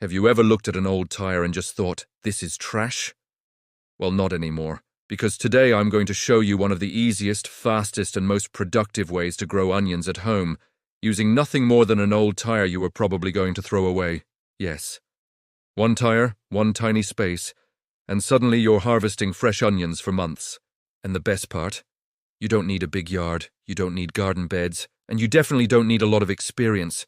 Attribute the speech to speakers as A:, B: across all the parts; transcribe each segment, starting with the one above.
A: Have you ever looked at an old tire and just thought, this is trash? Well, not anymore, because today I'm going to show you one of the easiest, fastest, and most productive ways to grow onions at home, using nothing more than an old tire you were probably going to throw away. Yes. One tire, one tiny space, and suddenly you're harvesting fresh onions for months. And the best part? You don't need a big yard, you don't need garden beds, and you definitely don't need a lot of experience.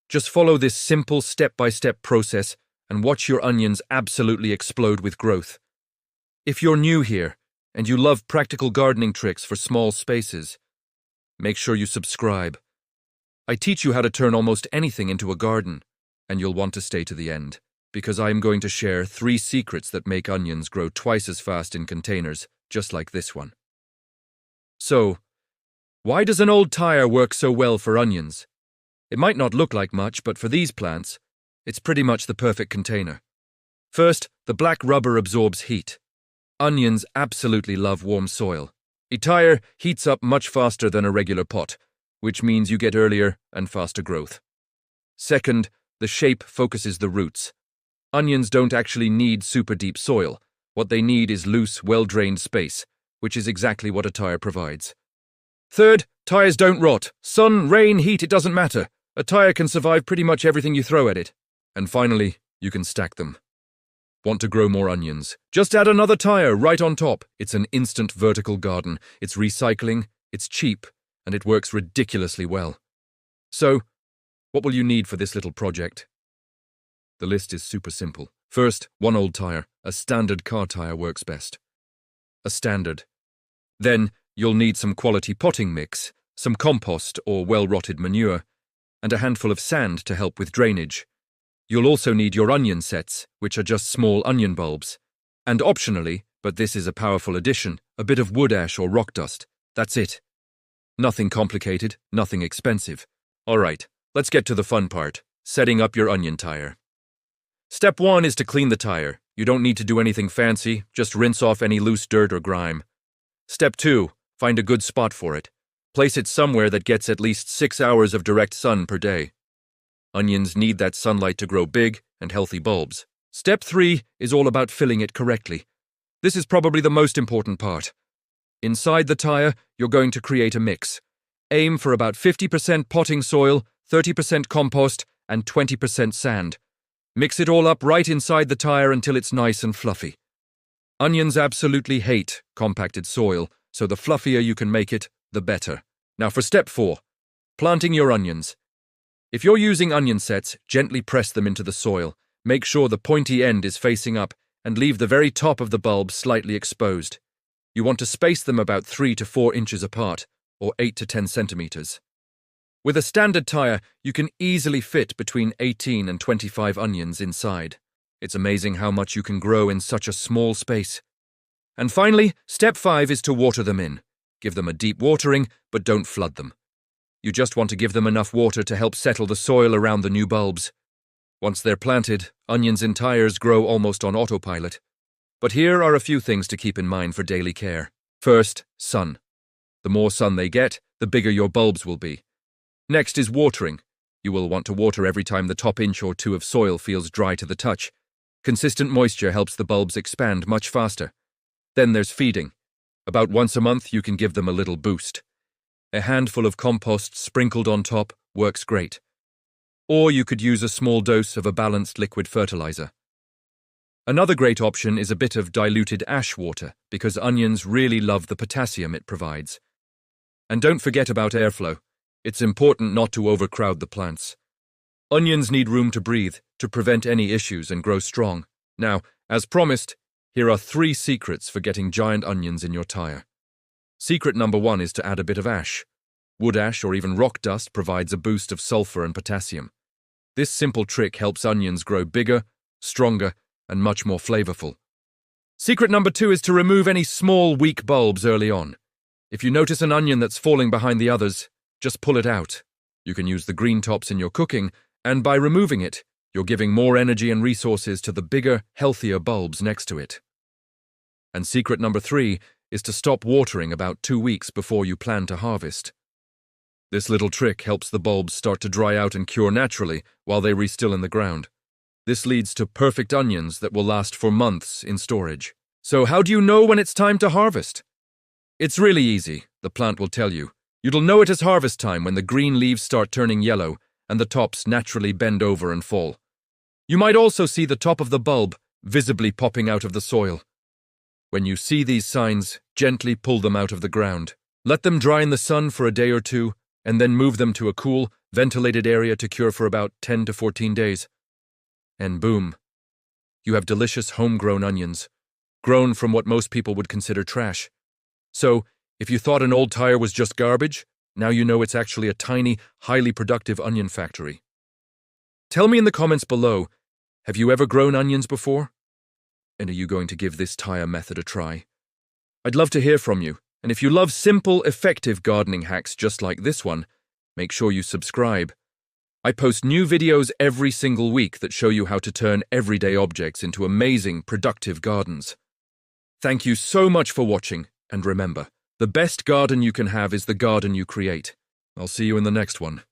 A: Just follow this simple step-by-step process and watch your onions absolutely explode with growth. If you're new here and you love practical gardening tricks for small spaces, make sure you subscribe. I teach you how to turn almost anything into a garden, and you'll want to stay to the end, because I'm going to share 3 secrets that make onions grow twice as fast in containers, just like this one. So, why does an old tire work so well for onions? It might not look like much, but for these plants, it's pretty much the perfect container. First, the black rubber absorbs heat. Onions absolutely love warm soil. A tire heats up much faster than a regular pot, which means you get earlier and faster growth. Second, the shape focuses the roots. Onions don't actually need super deep soil. What they need is loose, well-drained space, which is exactly what a tire provides. Third, tires don't rot. Sun, rain, heat, it doesn't matter. A tire can survive pretty much everything you throw at it. And finally, you can stack them. Want to grow more onions? Just add another tire right on top. It's an instant vertical garden. It's recycling, it's cheap, and it works ridiculously well. So, what will you need for this little project? The list is super simple. First, one old tire. A standard car tire works best. A standard. Then, you'll need some quality potting mix, some compost or well-rotted manure, and a handful of sand to help with drainage. You'll also need your onion sets, which are just small onion bulbs. And optionally, but this is a powerful addition, a bit of wood ash or rock dust. That's it. Nothing complicated, nothing expensive. Alright, let's get to the fun part, setting up your onion tire. Step 1 is to clean the tire. You don't need to do anything fancy, just rinse off any loose dirt or grime. Step 2, find a good spot for it. Place it somewhere that gets at least 6 hours of direct sun per day. Onions need that sunlight to grow big and healthy bulbs. Step 3 is all about filling it correctly. This is probably the most important part. Inside the tire, you're going to create a mix. Aim for about 50% potting soil, 30% compost, and 20% sand. Mix it all up right inside the tire until it's nice and fluffy. Onions absolutely hate compacted soil, so the fluffier you can make it, the better. Now for step 4, planting your onions. If you're using onion sets, gently press them into the soil. Make sure the pointy end is facing up and leave the very top of the bulb slightly exposed. You want to space them about 3 to 4 inches apart, or 8 to 10 centimeters. With a standard tire, you can easily fit between 18 and 25 onions inside. It's amazing how much you can grow in such a small space. And finally, step 5 is to water them in. Give them a deep watering, but don't flood them. You just want to give them enough water to help settle the soil around the new bulbs. Once they're planted, onions in tires grow almost on autopilot. But here are a few things to keep in mind for daily care. First, sun. The more sun they get, the bigger your bulbs will be. Next is watering. You will want to water every time the top inch or 2 of soil feels dry to the touch. Consistent moisture helps the bulbs expand much faster. Then there's feeding. About once a month, you can give them a little boost. A handful of compost sprinkled on top works great. Or you could use a small dose of a balanced liquid fertilizer. Another great option is a bit of diluted ash water, because onions really love the potassium it provides. And don't forget about airflow. It's important not to overcrowd the plants. Onions need room to breathe, to prevent any issues and grow strong. Now, as promised, here are 3 secrets for getting giant onions in your tire. Secret number 1 is to add a bit of ash. Wood ash or even rock dust provides a boost of sulfur and potassium. This simple trick helps onions grow bigger, stronger, and much more flavorful. Secret number 2 is to remove any small, weak bulbs early on. If you notice an onion that's falling behind the others, just pull it out. You can use the green tops in your cooking, and by removing it, you're giving more energy and resources to the bigger, healthier bulbs next to it. And secret number 3 is to stop watering about 2 weeks before you plan to harvest. This little trick helps the bulbs start to dry out and cure naturally while they re-still in the ground. This leads to perfect onions that will last for months in storage. So how do you know when it's time to harvest? It's really easy, the plant will tell you. You'll know it is harvest time when the green leaves start turning yellow and the tops naturally bend over and fall. You might also see the top of the bulb visibly popping out of the soil. When you see these signs, gently pull them out of the ground. Let them dry in the sun for a day or two, and then move them to a cool, ventilated area to cure for about 10 to 14 days. And boom, you have delicious homegrown onions, grown from what most people would consider trash. So, if you thought an old tire was just garbage, now you know it's actually a tiny, highly productive onion factory. Tell me in the comments below, have you ever grown onions before? And are you going to give this tire method a try? I'd love to hear from you, and if you love simple, effective gardening hacks just like this one, make sure you subscribe. I post new videos every single week that show you how to turn everyday objects into amazing, productive gardens. Thank you so much for watching, and remember, the best garden you can have is the garden you create. I'll see you in the next one.